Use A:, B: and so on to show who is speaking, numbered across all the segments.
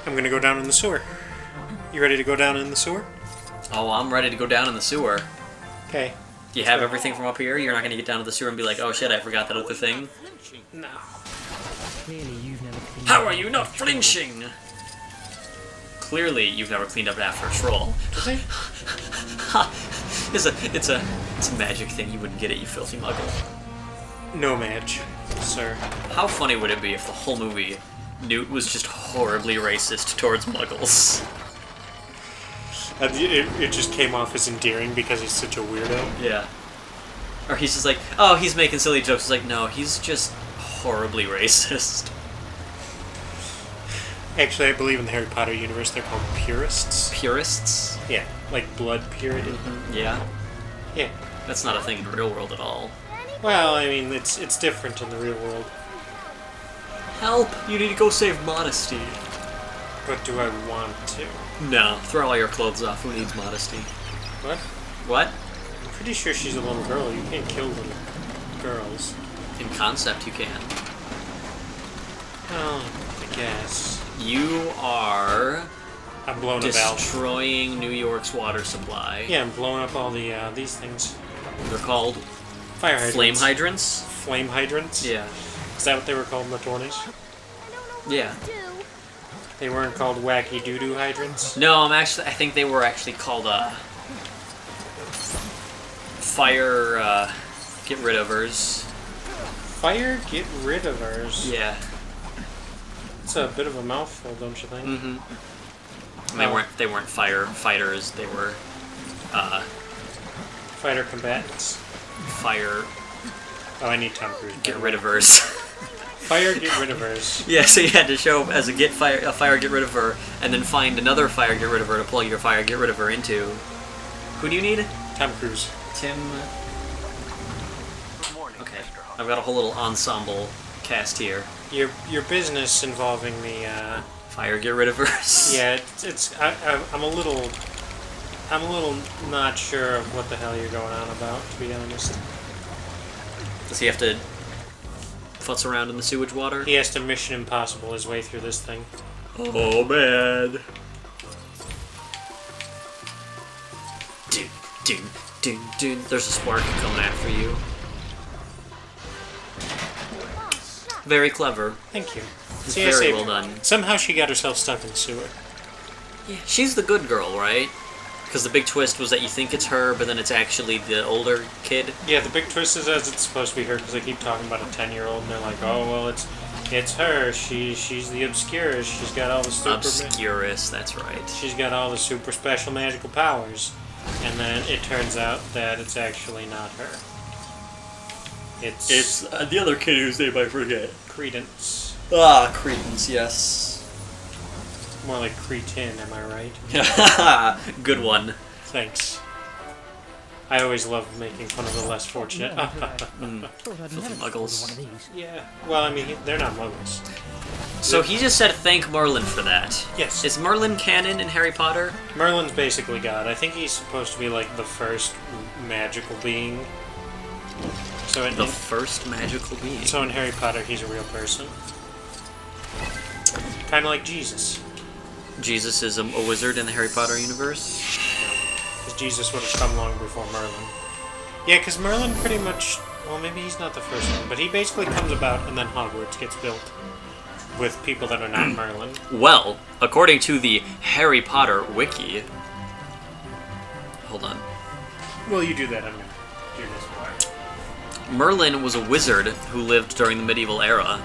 A: I'm gonna go down in the sewer. You ready to go down in the sewer?
B: Oh, I'm ready to go down in the sewer.
A: Okay.
B: You have everything from up here? You're not gonna get down to the sewer and be like, oh shit, I forgot that other thing?
A: No.
B: How are you not flinching? Clearly, you've never cleaned up after a troll.
A: Okay.
B: It's a magic thing. You wouldn't get it, you filthy muggle.
A: No match, sir.
B: How funny would it be if the whole movie, Newt was just horribly racist towards muggles?
A: It just came off as endearing because he's such a weirdo.
B: Yeah. Or he's just like, oh, he's making silly jokes. It's like, no, he's just horribly racist.
A: Actually, I believe in the Harry Potter universe they're called purists.
B: Purists?
A: Yeah, like blood purity.
B: Mm-hmm. Yeah?
A: Yeah.
B: That's not a thing in the real world at all.
A: Well, I mean, it's different in the real world.
B: Help! You need to go save Modesty.
A: But do I want to?
B: No. Throw all your clothes off. Who needs Modesty?
A: What?
B: What?
A: I'm pretty sure she's a little girl. You can't kill little girls.
B: In concept, you can.
A: Oh, I guess.
B: You are
A: I'm blowing a valve.
B: destroying New York's water supply.
A: Yeah, I'm blowing up all the these things.
B: They're called
A: Fire hydrants.
B: flame hydrants?
A: Flame hydrants?
B: Yeah.
A: Is that what they were called in the 20s?
B: Yeah.
A: They weren't called wacky doo-doo hydrants?
B: No, I think they were actually called fire get rid ofers.
A: Fire get rid ofers?
B: Yeah.
A: It's a bit of a mouthful, don't you think?
B: Mm-hmm. They weren't firefighters, they were
A: Fighter combatants.
B: fire
A: Oh, I need Tom Cruise.
B: get rid ofers.
A: Fire get rid ofers.
B: Yeah, so you had to show up as a fire get rid ofer, and then find another fire get rid ofer to plug your fire get rid ofer into. Who do you need?
A: Tom Cruise.
B: Tim. Okay, I've got a whole little ensemble cast here.
A: Your business involving the
B: Fire get rid ofers.
A: yeah, I'm a little not sure of what the hell you're going on about, to be honest.
B: Does he have to futz around in the sewage water?
A: He has to Mission Impossible his way through this thing.
B: Oh man. Dun, dun, dun, dun. There's a spark coming after you. Very clever.
A: Thank you.
B: It's
A: See, I
B: very
A: saved
B: well
A: her.
B: done.
A: Somehow she got herself stuck in the sewer.
B: Yeah, she's the good girl, right? Because the big twist was that you think it's her, but then it's actually the older kid.
A: Yeah, the big twist is as it's supposed to be her, because they keep talking about a 10-year-old, and they're like, oh, well, it's her. She's the Obscurus. She's got all the super...
B: Obscurus, that's right.
A: She's got all the super special magical powers. And then it turns out that it's actually not her. It's
B: the other kid whose name I forget.
A: Credence.
B: Ah, Credence, yes.
A: More like cretin, am I right?
B: Good one.
A: Thanks. I always love making fun of the less fortunate.
B: Filthy muggles.
A: Yeah. Well, I mean, they're not muggles.
B: So he just said thank Merlin for that.
A: Yes.
B: Is Merlin canon in Harry Potter?
A: Merlin's basically God. I think he's supposed to be like the first magical being. So
B: The first magical being.
A: So in Harry Potter, he's a real person. Kind of like Jesus.
B: Jesus is a wizard in the Harry Potter universe?
A: Because Jesus would have come long before Merlin. Yeah, because Merlin pretty much... Well, maybe he's not the first one, but he basically comes about and then Hogwarts gets built. With people that are not Merlin.
B: Well, according to the Harry Potter wiki... Hold on.
A: Well, you do that, I'm going to do this part.
B: Merlin was a wizard who lived during the medieval era.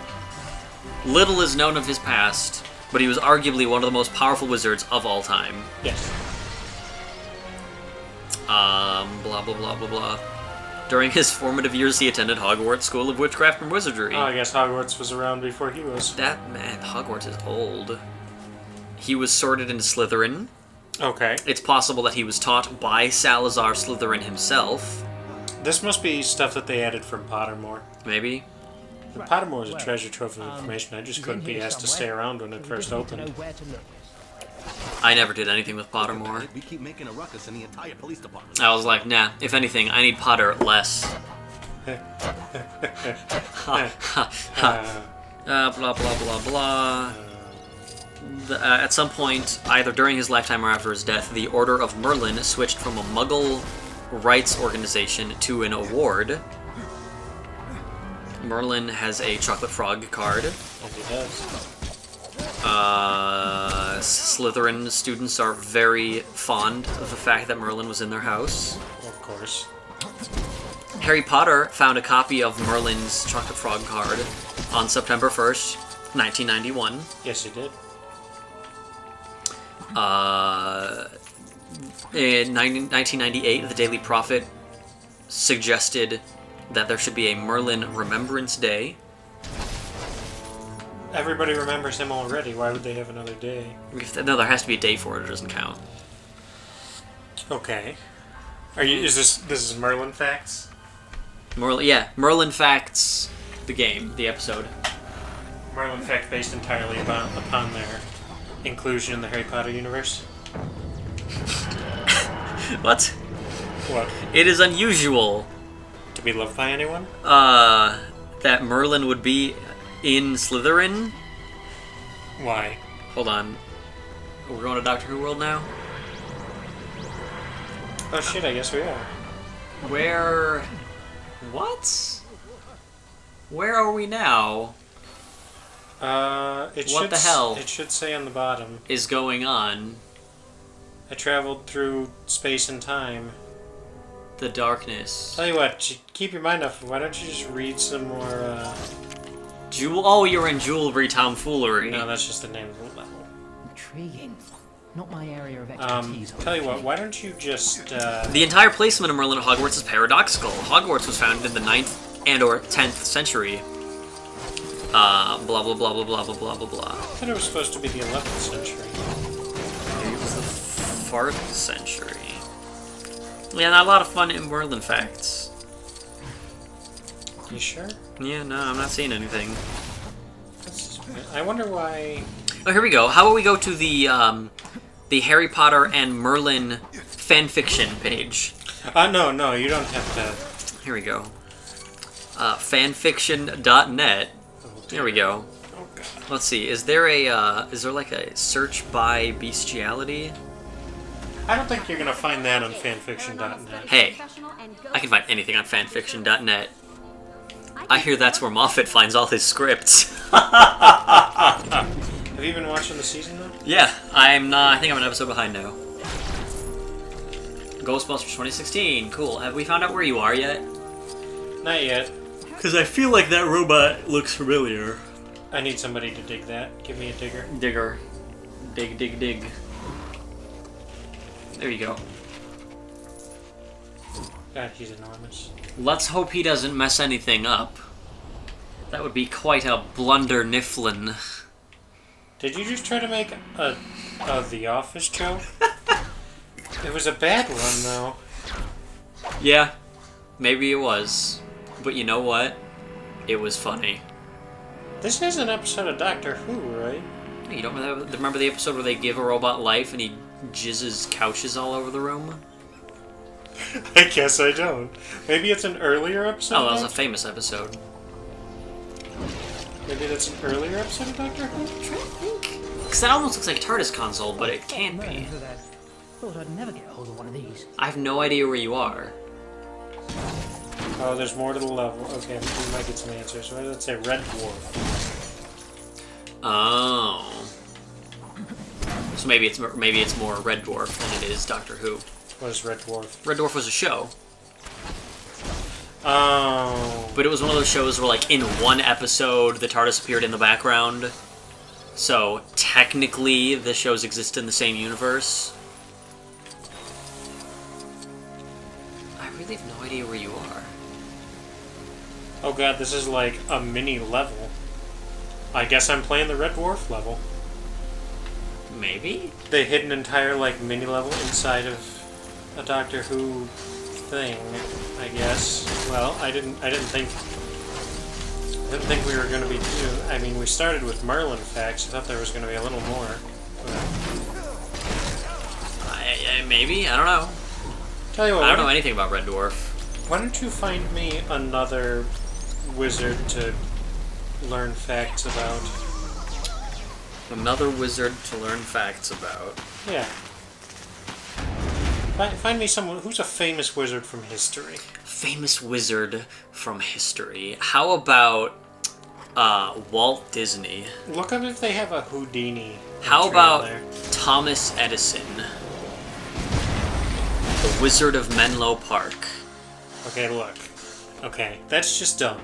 B: Little is known of his past, but he was arguably one of the most powerful wizards of all time.
A: Yes.
B: Blah blah blah blah blah. During his formative years, he attended Hogwarts School of Witchcraft and Wizardry.
A: Oh, I guess Hogwarts was around before he was.
B: That man, Hogwarts is old. He was sorted into Slytherin.
A: Okay.
B: It's possible that he was taught by Salazar Slytherin himself.
A: This must be stuff that they added from Pottermore.
B: Maybe.
A: The Pottermore is a treasure trove of information. I just couldn't be asked to stay around when it first opened.
B: I never did anything with Pottermore.
C: We keep making a ruckus in the entire police department.
B: I was like, nah, if anything, I need Potter less.
A: Uh,
B: Blah, blah, blah, blah. At some point, either during his lifetime or after his death, the Order of Merlin switched from a Muggle rights organization to an award. Merlin has a chocolate frog card.
A: Yes, he does.
B: Slytherin students are very fond of the fact that Merlin was in their house.
A: Of course.
B: Harry Potter found a copy of Merlin's chocolate frog card on September 1st, 1991.
A: Yes, he did.
B: In 1998, the Daily Prophet suggested that there should be a Merlin Remembrance Day.
A: Everybody remembers him already. Why would they have another day?
B: No, there has to be a day for it. It doesn't count.
A: Okay. Are you? Is this is Merlin facts?
B: Merlin Facts, the game, the episode.
A: Merlin fact based entirely upon their inclusion in the Harry Potter universe.
B: What?
A: What?
B: It is unusual
A: To be loved by anyone?
B: that Merlin would be in Slytherin.
A: Why?
B: Hold on. We're going to Doctor Who World now?
A: Oh shit! I guess we are.
B: Where... What? Where are we now? What the hell?
A: It should say on the bottom.
B: Is going on?
A: I traveled through space and time.
B: The darkness.
A: Tell you what, keep your mind off. Why don't you just read some more?
B: Jewel. Oh, you're in jewelry tomfoolery.
A: No, that's just the name of the level.
D: Intriguing. Not my area of expertise.
A: Tell you what, why don't you just?
B: The entire placement of Merlin at Hogwarts is paradoxical. Hogwarts was founded in the 9th and or 10th century. Blah blah blah blah blah blah blah blah blah.
A: I thought it was supposed to be the 11th century.
B: It was the 4th century. Yeah, not a lot of fun in Merlin facts.
A: You sure?
B: Yeah, no, I'm not seeing anything.
A: I wonder why.
B: Oh, here we go. How about we go to the Harry Potter and Merlin fanfiction page?
A: No, you don't have to.
B: Here we go. Fanfiction.net. Here we go.
A: Oh god.
B: Let's see. Is there like a search by bestiality?
A: I don't think you're gonna find that on fanfiction.net.
B: Hey, I can find anything on fanfiction.net. I hear that's where Moffat finds all his scripts.
A: Have you been watching the season though?
B: Yeah, I'm not. I think I'm an episode behind now. Ghostbusters 2016. Cool. Have we found out where you are yet?
A: Not yet.
B: Because I feel like that robot looks familiar.
A: I need somebody to dig that. Give me a digger.
B: Digger. Dig, dig, dig. There you go.
A: God, he's enormous.
B: Let's hope he doesn't mess anything up. That would be quite a blunder Niflin.
A: Did you just try to make a The Office joke? It was a bad one though.
B: Yeah, maybe it was. But you know what? It was funny.
A: This is an episode of Doctor Who, right?
B: You don't remember the episode where they give a robot life and he jizzes couches all over the room?
A: I guess I don't. Maybe it's an earlier episode.
B: Oh, that was a
A: of
B: famous episode.
A: Maybe that's an earlier episode of Doctor Who.
B: I'm trying to think. Because that almost looks like a TARDIS console, but it can't be.
D: Thought I'd never get hold of one of these.
B: I have no idea where you are.
A: Oh, there's more to the level. Okay, we might get some answers. What did it say? Red Dwarf.
B: Oh. So maybe it's more Red Dwarf than it is Doctor Who.
A: What is Red Dwarf?
B: Red Dwarf was a show,
A: Oh.
B: but it was one of those shows where, like, in one episode, the TARDIS appeared in the background. So technically, the shows exist in the same universe. I really have no idea where you are.
A: Oh god, this is like a mini level. I guess I'm playing the Red Dwarf level.
B: Maybe?
A: They hid an entire like mini level inside of a Doctor Who thing, I guess. Well, I didn't think we were going to be I mean, we started with Merlin facts. I thought there was going to be a little more.
B: Maybe? I don't know.
A: Tell you what,
B: I don't know anything about Red Dwarf.
A: why don't you find me another wizard to learn facts about?
B: Another wizard to learn facts about.
A: Yeah. Find me someone who's a famous wizard from history.
B: Famous wizard from history. How about Walt Disney?
A: Look up if they have a Houdini.
B: How
A: entry
B: about
A: on there.
B: Thomas Edison? The Wizard of Menlo Park.
A: Okay, look. Okay, that's just dumb.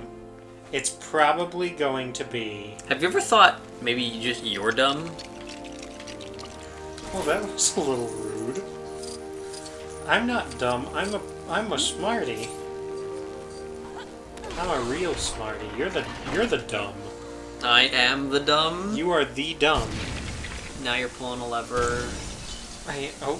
A: It's probably going to be...
B: Have you ever thought maybe you're dumb?
A: Well, that was a little rude. I'm not dumb. I'm a smarty. I'm a real smarty. You're the dumb.
B: I am the dumb.
A: You are the dumb.
B: Now you're pulling a lever.
A: Oh.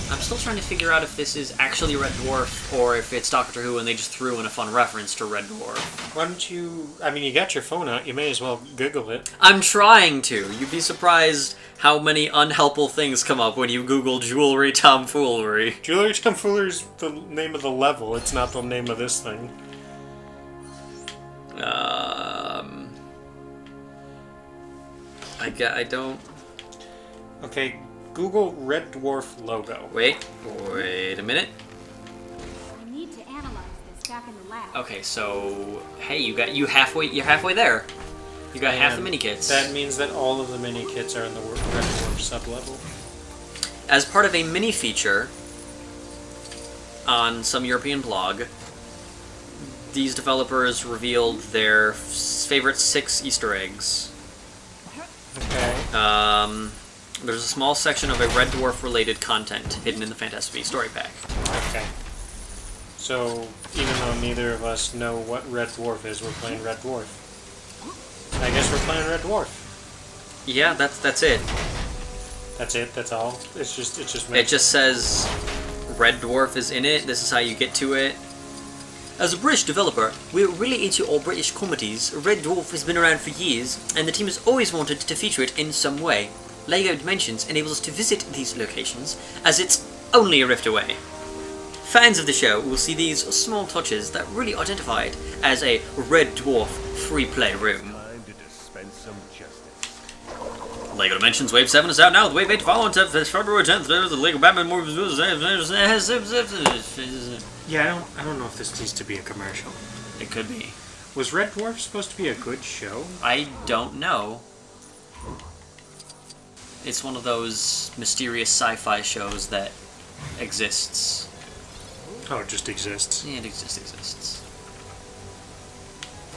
B: I'm still trying to figure out if this is actually Red Dwarf or if it's Doctor Who and they just threw in a fun reference to Red Dwarf.
A: Why don't you... I mean, you got your phone out. You may as well Google it.
B: I'm trying to. You'd be surprised how many unhelpful things come up when you Google jewelry tomfoolery.
A: Jewelry Tomfoolery is the name of the level. It's not the name of this thing.
B: I don't...
A: Okay, Google Red Dwarf logo.
B: Wait a minute.
E: I need to analyze this back in the lab.
B: Okay, so hey, you're halfway there. You got half the mini kits.
A: That means that all of the mini kits are in the Red Dwarf sub-level.
B: As part of a mini feature on some European blog, these developers revealed their favorite 6 Easter eggs.
A: Okay.
B: There's a small section of a Red Dwarf related content hidden in the Fantastic Beasts story pack.
A: Okay. So, even though neither of us know what Red Dwarf is, we're playing Red Dwarf. I guess we're playing Red Dwarf.
B: Yeah, that's it.
A: That's it. That's all. It's just.
B: It just says Red Dwarf is in it. This is how you get to it. As a British developer, we're really into all British comedies. Red Dwarf has been around for years, and the team has always wanted to feature it in some way. LEGO Dimensions enables us to visit these locations, as it's only a rift away. Fans of the show will see these small touches that really identify it as a Red Dwarf free-play room.
C: Time to dispense some justice.
B: LEGO Dimensions Wave 7 is out now. The Wave 8 following February 10th. There's the LEGO Batman movie.
A: Yeah, I don't know if this needs to be a commercial.
B: It could be.
A: Was Red Dwarf supposed to be a good show?
B: I don't know. It's one of those mysterious sci-fi shows that exists.
A: Oh, it just exists.
B: Yeah, it just exists.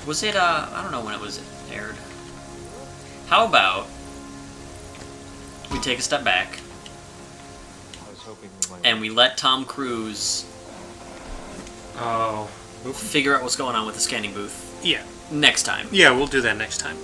B: Was it, I don't know when it was aired. How about we take a step back and we let Tom Cruise
A: Oh.
B: figure out what's going on with the scanning booth
A: Yeah.
B: next time.
A: Yeah, we'll do that next time.